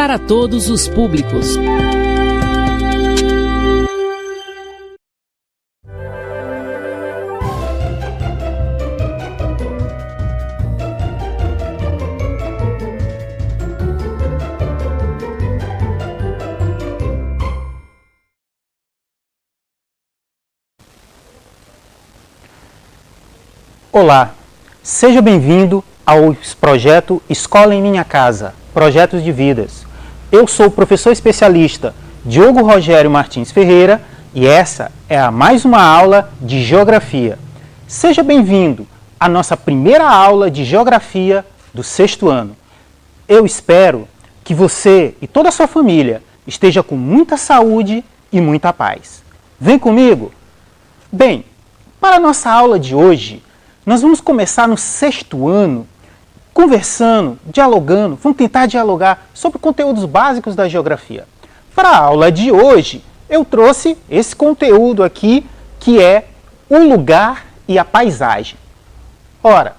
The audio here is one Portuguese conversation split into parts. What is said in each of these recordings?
para todos os públicos. Olá, seja bem-vindo ao projeto Escola em Minha Casa, Projetos de Vidas. Eu sou o professor especialista Diogo Rogério Martins Ferreira e essa é mais uma aula de Geografia. Seja bem-vindo à nossa primeira aula de Geografia do 6º ano. Eu espero que você e toda a sua família esteja com muita saúde e muita paz. Vem comigo? Bem, para a nossa aula de hoje, nós vamos começar no 6º ano, conversando, dialogando, vamos tentar dialogar sobre conteúdos básicos da geografia. Para a aula de hoje, eu trouxe esse conteúdo aqui, que é o lugar e a paisagem. Ora,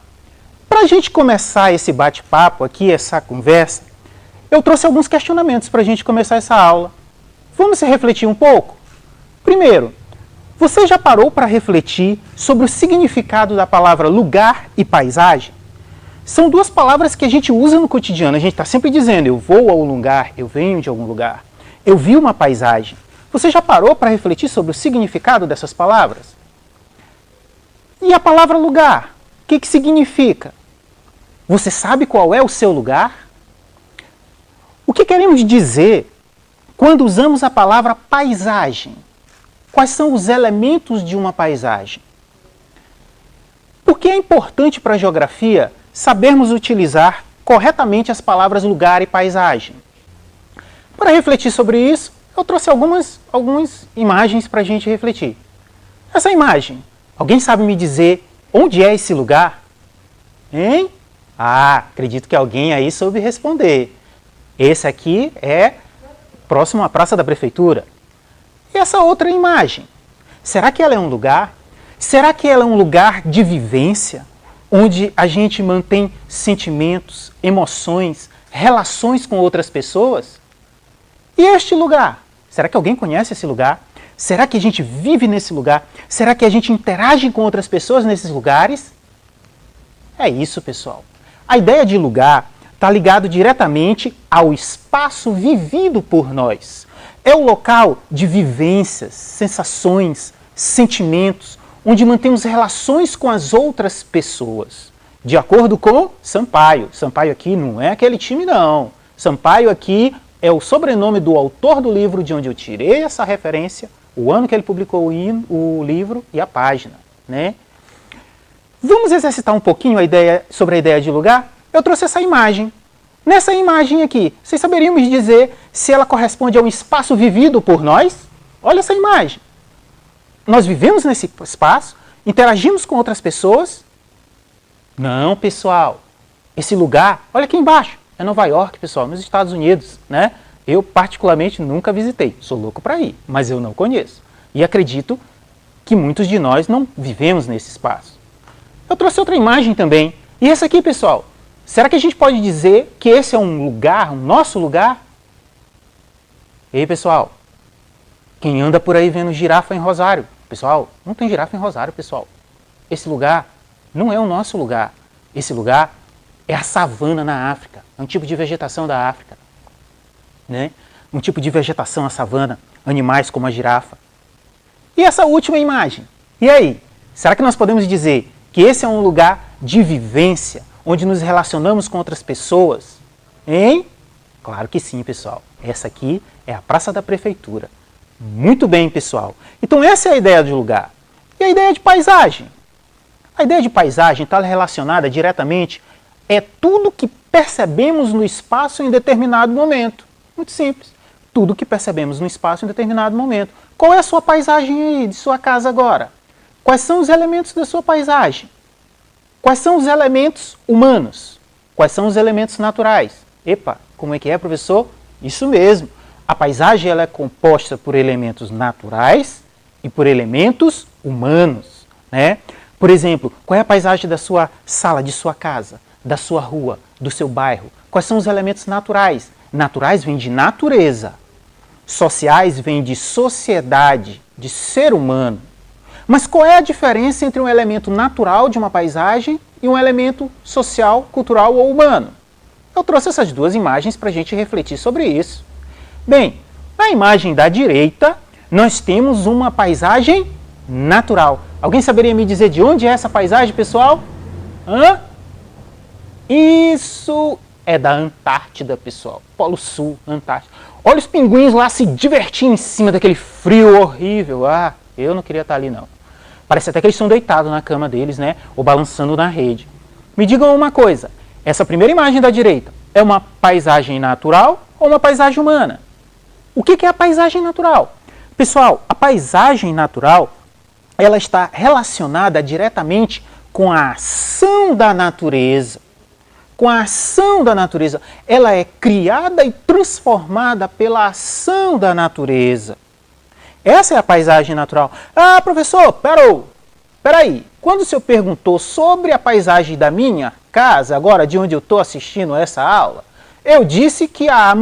para a gente começar esse bate-papo aqui, essa conversa, eu trouxe alguns questionamentos para a gente começar essa aula. Vamos refletir um pouco? Primeiro, você já parou para refletir sobre o significado da palavra lugar e paisagem? São duas palavras que a gente usa no cotidiano. A gente está sempre dizendo, eu vou a um lugar, eu venho de algum lugar. Eu vi uma paisagem. Você já parou para refletir sobre o significado dessas palavras? E a palavra lugar? O que significa? Você sabe qual é o seu lugar? O que queremos dizer quando usamos a palavra paisagem? Quais são os elementos de uma paisagem? Por que é importante para a geografia sabermos utilizar corretamente as palavras lugar e paisagem? Para refletir sobre isso, eu trouxe algumas imagens para a gente refletir. Essa imagem, alguém sabe me dizer onde é esse lugar? Hein? Acredito que alguém aí soube responder. Esse aqui é próximo à Praça da Prefeitura. E essa outra imagem, será que ela é um lugar? Será que ela é um lugar de vivência, onde a gente mantém sentimentos, emoções, relações com outras pessoas? E este lugar? Será que alguém conhece esse lugar? Será que a gente vive nesse lugar? Será que a gente interage com outras pessoas nesses lugares? É isso, pessoal. A ideia de lugar está ligado diretamente ao espaço vivido por nós. É o local de vivências, sensações, sentimentos, onde mantemos relações com as outras pessoas. De acordo com Sampaio. Sampaio aqui não é aquele time, não. Sampaio aqui é o sobrenome do autor do livro de onde eu tirei essa referência, o ano que ele publicou o livro e a página, né? Vamos exercitar um pouquinho sobre a ideia de lugar? Eu trouxe essa imagem. Nessa imagem aqui, vocês saberiam me dizer se ela corresponde a um espaço vivido por nós? Olha essa imagem. Nós vivemos nesse espaço, interagimos com outras pessoas? Não, pessoal. Esse lugar, olha aqui embaixo, é Nova York, pessoal, nos Estados Unidos, né? Eu, particularmente, nunca visitei. Sou louco para ir, mas eu não conheço. E acredito que muitos de nós não vivemos nesse espaço. Eu trouxe outra imagem também. E essa aqui, pessoal, será que a gente pode dizer que esse é um lugar, um nosso lugar? Ei, pessoal, quem anda por aí vendo girafa em Rosário? Pessoal, não tem girafa em Rosário, pessoal. Esse lugar não é o nosso lugar. Esse lugar é a savana na África. É um tipo de vegetação da África, né? Um tipo de vegetação, a savana, animais como a girafa. E essa última imagem? E aí? Será que nós podemos dizer que esse é um lugar de vivência, onde nos relacionamos com outras pessoas? Hein? Claro que sim, pessoal. Essa aqui é a Praça da Prefeitura. Muito bem, pessoal. Então essa é a ideia de lugar. E a ideia de paisagem? A ideia de paisagem está relacionada diretamente tudo que percebemos no espaço em determinado momento. Muito simples. Tudo que percebemos no espaço em determinado momento. Qual é a sua paisagem aí, de sua casa agora? Quais são os elementos da sua paisagem? Quais são os elementos humanos? Quais são os elementos naturais? Epa, como é que é, professor? Isso mesmo. A paisagem ela é composta por elementos naturais e por elementos humanos, né? Por exemplo, qual é a paisagem da sua sala, de sua casa, da sua rua, do seu bairro? Quais são os elementos naturais? Naturais vem de natureza. Sociais vem de sociedade, de ser humano. Mas qual é a diferença entre um elemento natural de uma paisagem e um elemento social, cultural ou humano? Eu trouxe essas duas imagens para a gente refletir sobre isso. Bem, na imagem da direita, nós temos uma paisagem natural. Alguém saberia me dizer de onde é essa paisagem, pessoal? Isso é da Antártida, pessoal. Polo Sul, Antártida. Olha os pinguins lá se divertindo em cima daquele frio horrível. Ah, eu não queria estar ali, não. Parece até que eles estão deitados na cama deles, né? Ou balançando na rede. Me digam uma coisa. Essa primeira imagem da direita é uma paisagem natural ou uma paisagem humana? O que é a paisagem natural? Pessoal, a paisagem natural, ela está relacionada diretamente com a ação da natureza. Com a ação da natureza. Ela é criada e transformada pela ação da natureza. Essa é a paisagem natural. Ah, professor, peraí. Quando o senhor perguntou sobre a paisagem da minha casa, agora de onde eu estou assistindo essa aula, eu disse que a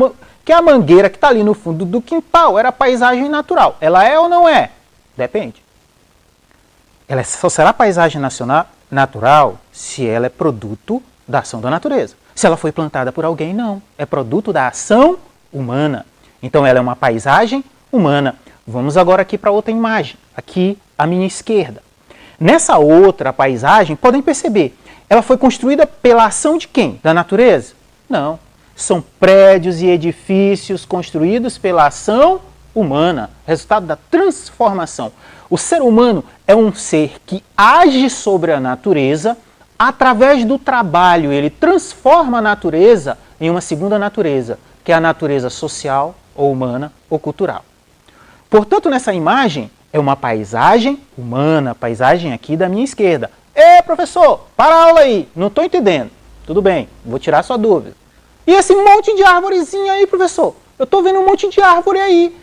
mangueira que está ali no fundo do quintal era paisagem natural. Ela é ou não é? Depende. Ela só será paisagem natural se ela é produto da ação da natureza. Se ela foi plantada por alguém, não. É produto da ação humana. Então ela é uma paisagem humana. Vamos agora aqui para outra imagem, aqui à minha esquerda. Nessa outra paisagem, podem perceber, ela foi construída pela ação de quem? Da natureza? Não. São prédios e edifícios construídos pela ação humana, resultado da transformação. O ser humano é um ser que age sobre a natureza. Através do trabalho, ele transforma a natureza em uma segunda natureza, que é a natureza social, ou humana, ou cultural. Portanto, nessa imagem, é uma paisagem humana, paisagem aqui da minha esquerda. Professor, para a aula aí, não estou entendendo. Tudo bem, vou tirar sua dúvida. E esse monte de árvorezinha aí, professor? Eu estou vendo um monte de árvore aí.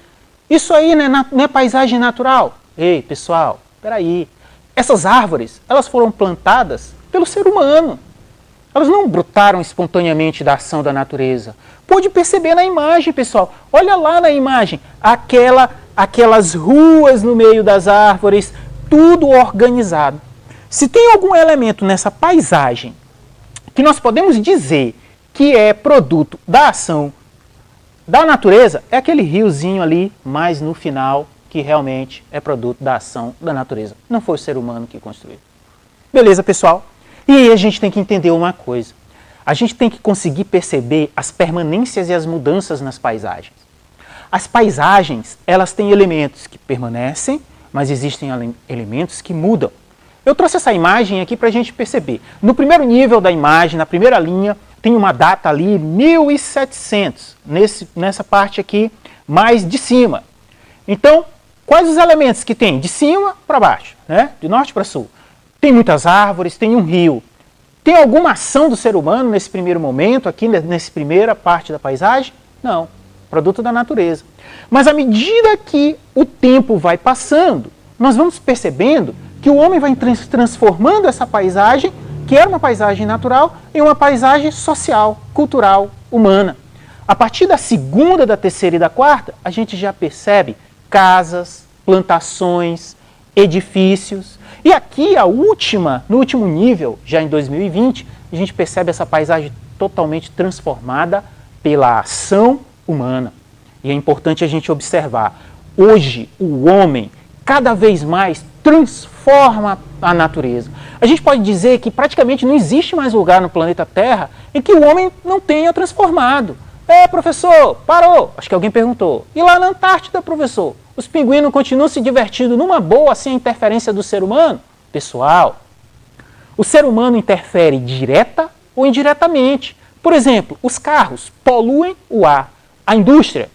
Isso aí não é paisagem natural? Ei, pessoal, peraí. Essas árvores, elas foram plantadas pelo ser humano. Elas não brotaram espontaneamente da ação da natureza. Pode perceber na imagem, pessoal. Olha lá na imagem, aquelas ruas no meio das árvores, tudo organizado. Se tem algum elemento nessa paisagem que nós podemos dizer que é produto da ação da natureza, é aquele riozinho ali, mais no final, que realmente é produto da ação da natureza. Não foi o ser humano que construiu. Beleza, pessoal? E aí a gente tem que entender uma coisa. A gente tem que conseguir perceber as permanências e as mudanças nas paisagens. As paisagens, elas têm elementos que permanecem, mas existem elementos que mudam. Eu trouxe essa imagem aqui para a gente perceber. No primeiro nível da imagem, na primeira linha, tem uma data ali, 1700, nessa parte aqui, mais de cima. Então, quais os elementos que tem? De cima para baixo, né? De norte para sul. Tem muitas árvores, tem um rio. Tem alguma ação do ser humano nesse primeiro momento, aqui nessa primeira parte da paisagem? Não, produto da natureza. Mas à medida que o tempo vai passando, nós vamos percebendo que o homem vai transformando essa paisagem, que era uma paisagem natural, em uma paisagem social, cultural, humana. A partir da segunda, da terceira e da quarta, a gente já percebe casas, plantações, edifícios. E aqui, no último nível, já em 2020, a gente percebe essa paisagem totalmente transformada pela ação humana. E é importante a gente observar, hoje o homem cada vez mais transforma a natureza. A gente pode dizer que praticamente não existe mais lugar no planeta Terra em que o homem não tenha transformado. Professor, parou! Acho que alguém perguntou. E lá na Antártida, professor? Os pinguinos continuam se divertindo numa boa sem a interferência do ser humano? Pessoal, o ser humano interfere direta ou indiretamente. Por exemplo, os carros poluem o ar. A indústria,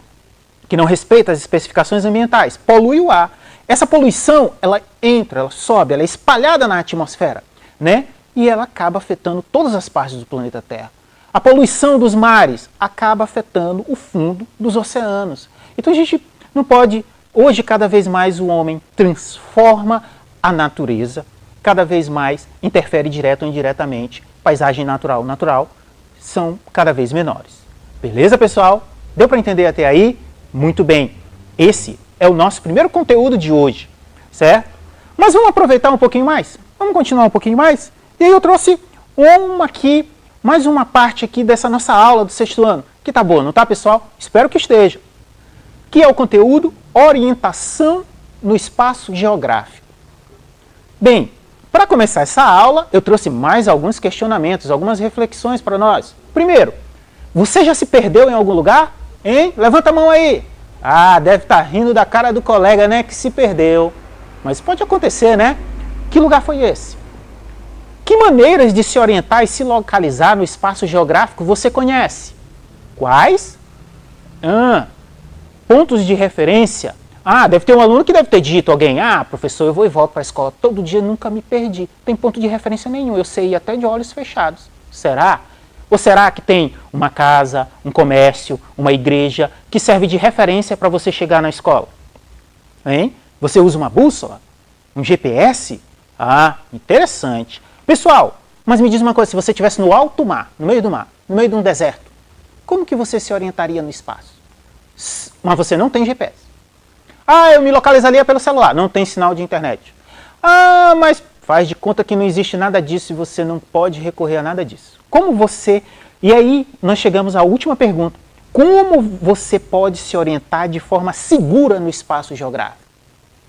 que não respeita as especificações ambientais, polui o ar. Essa poluição, ela entra, ela sobe, ela é espalhada na atmosfera, né? E ela acaba afetando todas as partes do planeta Terra. A poluição dos mares acaba afetando o fundo dos oceanos. Então a gente não pode... Hoje, cada vez mais, o homem transforma a natureza, cada vez mais interfere direto ou indiretamente. Paisagem natural são cada vez menores. Beleza, pessoal? Deu para entender até aí? Muito bem. Esse é o nosso primeiro conteúdo de hoje, certo? Mas vamos aproveitar um pouquinho mais? Vamos continuar um pouquinho mais? E aí eu trouxe mais uma parte aqui dessa nossa aula do sexto ano. Que tá boa, não tá, pessoal? Espero que esteja. Que é o conteúdo Orientação no Espaço Geográfico. Bem, para começar essa aula, eu trouxe mais alguns questionamentos, algumas reflexões para nós. Primeiro, você já se perdeu em algum lugar? Hein? Levanta a mão aí. Ah, deve estar rindo da cara do colega, né, que se perdeu. Mas pode acontecer, né? Que lugar foi esse? Que maneiras de se orientar e se localizar no espaço geográfico você conhece? Quais? Pontos de referência. Deve ter um aluno que deve ter dito alguém, professor, eu vou e volto para a escola todo dia, nunca me perdi. Tem ponto de referência nenhum, eu sei ir até de olhos fechados. Será? Ou será que tem uma casa, um comércio, uma igreja que serve de referência para você chegar na escola? Hein? Você usa uma bússola? Um GPS? Interessante. Pessoal, mas me diz uma coisa, se você estivesse no alto mar, no meio do mar, no meio de um deserto, como que você se orientaria no espaço? Mas você não tem GPS. Eu me localizaria pelo celular, não tem sinal de internet. Mas faz de conta que não existe nada disso e você não pode recorrer a nada disso. Como você... E aí nós chegamos à última pergunta. Como você pode se orientar de forma segura no espaço geográfico?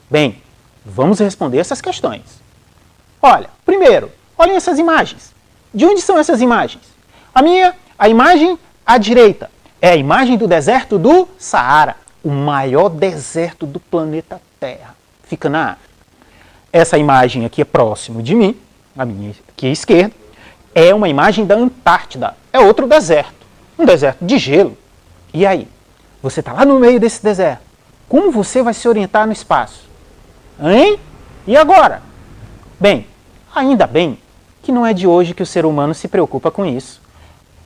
Bem, vamos responder essas questões. Olha, primeiro, olhem essas imagens. De onde são essas imagens? A imagem à direita é a imagem do deserto do Saara, o maior deserto do planeta Terra. Fica na África. Essa imagem aqui é próximo de mim, a minha aqui à esquerda, é uma imagem da Antártida. É outro deserto, um deserto de gelo. E aí? Você está lá no meio desse deserto. Como você vai se orientar no espaço? Hein? E agora? Bem, ainda bem que não é de hoje que o ser humano se preocupa com isso.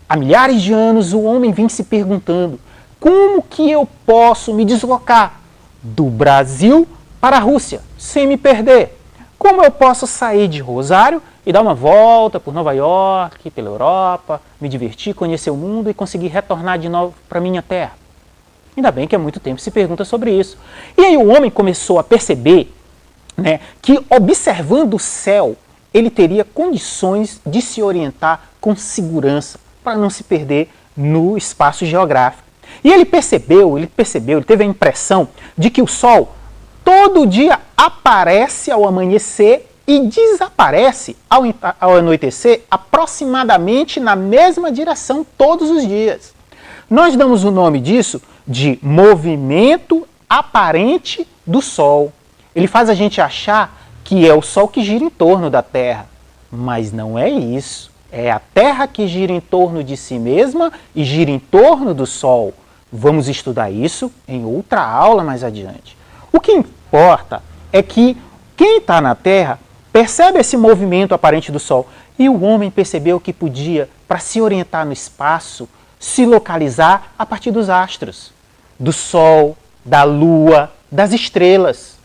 Há milhares de anos o homem vem se perguntando como que eu posso me deslocar do Brasil para a Rússia sem me perder? Como eu posso sair de Rosário e dar uma volta por Nova York, pela Europa, me divertir, conhecer o mundo e conseguir retornar de novo para minha terra? Ainda bem que há muito tempo se pergunta sobre isso. E aí o homem começou a perceber, né, que observando o céu, ele teria condições de se orientar com segurança para não se perder no espaço geográfico. E ele teve a impressão de que o Sol todo dia aparece ao amanhecer e desaparece ao anoitecer aproximadamente na mesma direção todos os dias. Nós damos o nome disso de movimento aparente do Sol. Ele faz a gente achar que é o Sol que gira em torno da Terra, mas não é isso. É a Terra que gira em torno de si mesma e gira em torno do Sol. Vamos estudar isso em outra aula mais adiante. O que importa é que quem está na Terra percebe esse movimento aparente do Sol. E o homem percebeu que podia, para se orientar no espaço, se localizar a partir dos astros, do Sol, da Lua, das estrelas.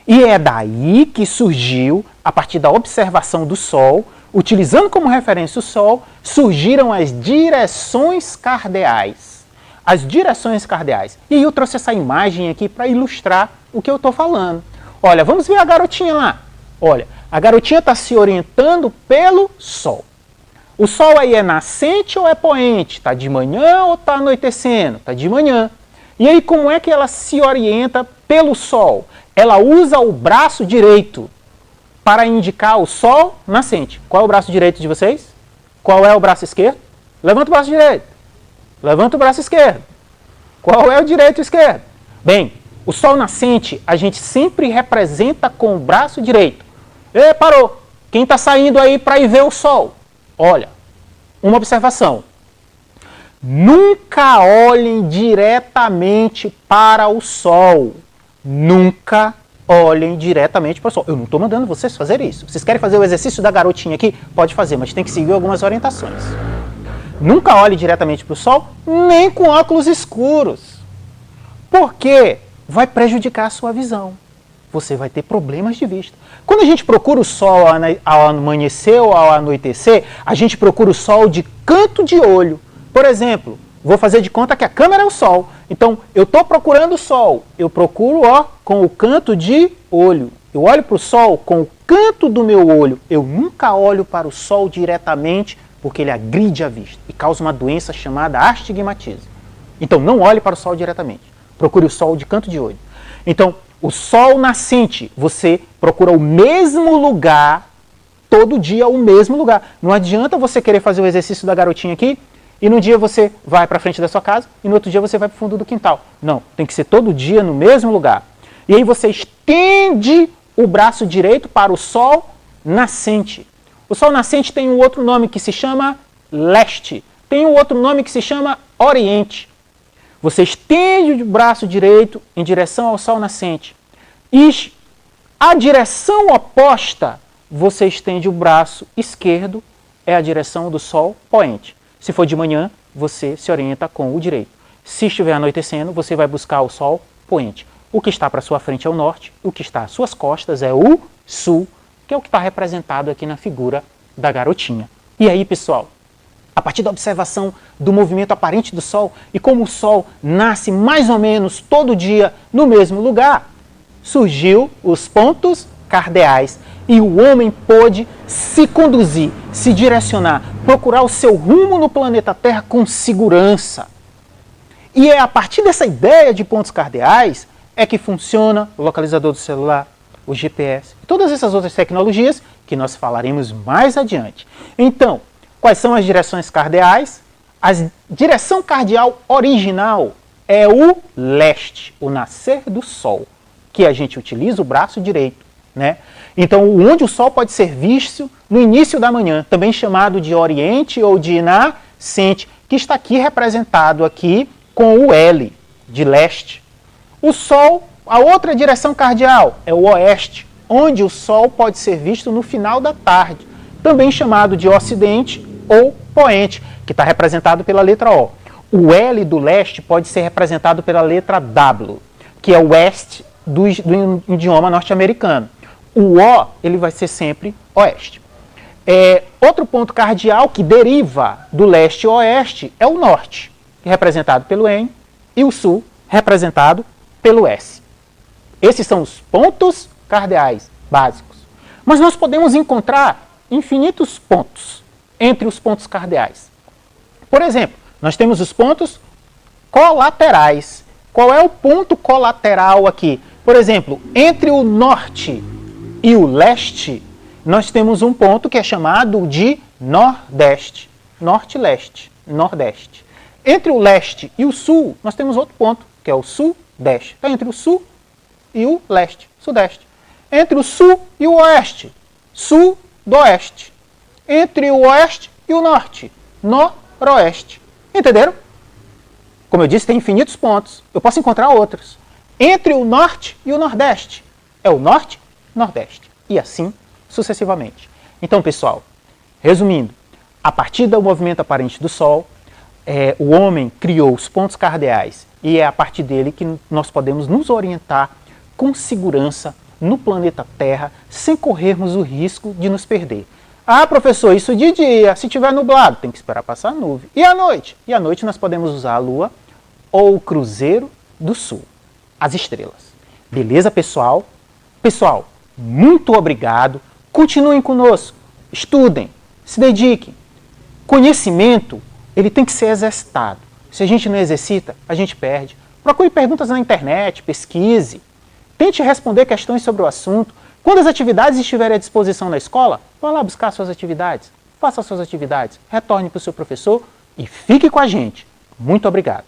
E é daí que surgiu, a partir da observação do Sol, utilizando como referência o Sol, surgiram as direções cardeais. As direções cardeais. E eu trouxe essa imagem aqui para ilustrar o que eu estou falando. Olha, vamos ver a garotinha lá. Olha, a garotinha está se orientando pelo Sol. O Sol aí é nascente ou é poente? Está de manhã ou está anoitecendo? Está de manhã. E aí como é que ela se orienta pelo Sol? Ela usa o braço direito para indicar o Sol nascente. Qual é o braço direito de vocês? Qual é o braço esquerdo? Levanta o braço direito. Levanta o braço esquerdo. Qual é o direito e o esquerdo? Bem, o Sol nascente a gente sempre representa com o braço direito. Parou! Quem está saindo aí para ir ver o Sol? Olha, uma observação. Nunca olhem diretamente para o Sol. Nunca olhem diretamente para o Sol. Eu não estou mandando vocês fazerem isso. Vocês querem fazer o exercício da garotinha aqui? Pode fazer, mas tem que seguir algumas orientações. Nunca olhe diretamente para o Sol, nem com óculos escuros. Porque vai prejudicar a sua visão. Você vai ter problemas de vista. Quando a gente procura o Sol ao amanhecer ou ao anoitecer, a gente procura o Sol de canto de olho. Por exemplo, vou fazer de conta que a câmera é o sol. Então, eu estou procurando o sol. Eu procuro, com o canto de olho. Eu olho para o sol com o canto do meu olho. Eu nunca olho para o sol diretamente, porque ele agride a vista e causa uma doença chamada astigmatismo. Então, não olhe para o sol diretamente. Procure o sol de canto de olho. Então, o sol nascente, você procura o mesmo lugar, todo dia o mesmo lugar. Não adianta você querer fazer o exercício da garotinha aqui, e num dia você vai para frente da sua casa, e no outro dia você vai para o fundo do quintal. Não, tem que ser todo dia no mesmo lugar. E aí você estende o braço direito para o sol nascente. O sol nascente tem um outro nome que se chama leste. Tem um outro nome que se chama oriente. Você estende o braço direito em direção ao sol nascente. E a direção oposta, você estende o braço esquerdo, é a direção do sol poente. Se for de manhã, você se orienta com o direito. Se estiver anoitecendo, você vai buscar o sol poente. O que está para sua frente é o norte, o que está às suas costas é o sul, que é o que está representado aqui na figura da garotinha. E aí, pessoal, a partir da observação do movimento aparente do Sol e como o Sol nasce mais ou menos todo dia no mesmo lugar, surgiu os pontos cardeais e o homem pôde se conduzir, se direcionar, procurar o seu rumo no planeta Terra com segurança. E é a partir dessa ideia de pontos cardeais é que funciona o localizador do celular, o GPS e todas essas outras tecnologias que nós falaremos mais adiante. Então, quais são as direções cardeais? A direção cardeal original é o leste, o nascer do sol, que a gente utiliza o braço direito, né? Então, onde o sol pode ser visto no início da manhã, também chamado de oriente ou de nascente, que está aqui representado aqui com o L, de leste. O sol, a outra direção cardeal é o oeste, onde o sol pode ser visto no final da tarde, também chamado de ocidente ou poente, que está representado pela letra O. O L do leste pode ser representado pela letra W, que é o west do idioma norte-americano. O O, ele vai ser sempre oeste. Outro ponto cardeal que deriva do leste e oeste é o norte, que é representado pelo N, e o sul, representado pelo S. Esses são os pontos cardeais básicos. Mas nós podemos encontrar infinitos pontos entre os pontos cardeais. Por exemplo, nós temos os pontos colaterais. Qual é o ponto colateral aqui? Por exemplo, entre o norte e o leste, nós temos um ponto que é chamado de nordeste. Norte-leste, nordeste. Entre o leste e o sul, nós temos outro ponto, que é o sudeste. Está entre o sul e o leste, sudeste. Entre o sul e o oeste, sudoeste. Entre o oeste e o norte, noroeste. Entenderam? Como eu disse, tem infinitos pontos. Eu posso encontrar outros. Entre o norte e o nordeste, é o norte, nordeste. E assim sucessivamente. Então, pessoal, resumindo, a partir do movimento aparente do Sol, o homem criou os pontos cardeais e é a partir dele que nós podemos nos orientar com segurança no planeta Terra, sem corrermos o risco de nos perder. Ah, professor, isso de dia, se tiver nublado, tem que esperar passar a nuvem. E à noite? E à noite nós podemos usar a lua ou o cruzeiro do sul, as estrelas. Beleza, pessoal? Pessoal, muito obrigado. Continuem conosco, estudem, se dediquem. Conhecimento, ele tem que ser exercitado. Se a gente não exercita, a gente perde. Procure perguntas na internet, pesquise. Tente responder questões sobre o assunto. Quando as atividades estiverem à disposição na escola, vá lá buscar suas atividades. Faça suas atividades, retorne para o seu professor e fique com a gente. Muito obrigado.